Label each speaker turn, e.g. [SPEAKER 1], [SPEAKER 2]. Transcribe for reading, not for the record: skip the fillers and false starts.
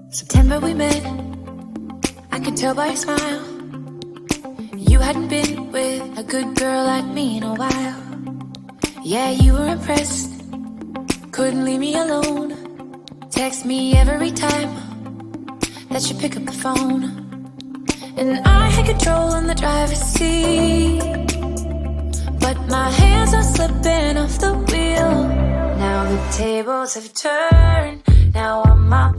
[SPEAKER 1] September we met, I could tell by your smile. You hadn't been with a good girl like me in a while. Yeah, you were impressed, couldn't leave me alone. Text me every time that you pick up the phone. And I had control in the driver's seat, but my hands are slipping off the wheel. Now the tables have turned, now I'm my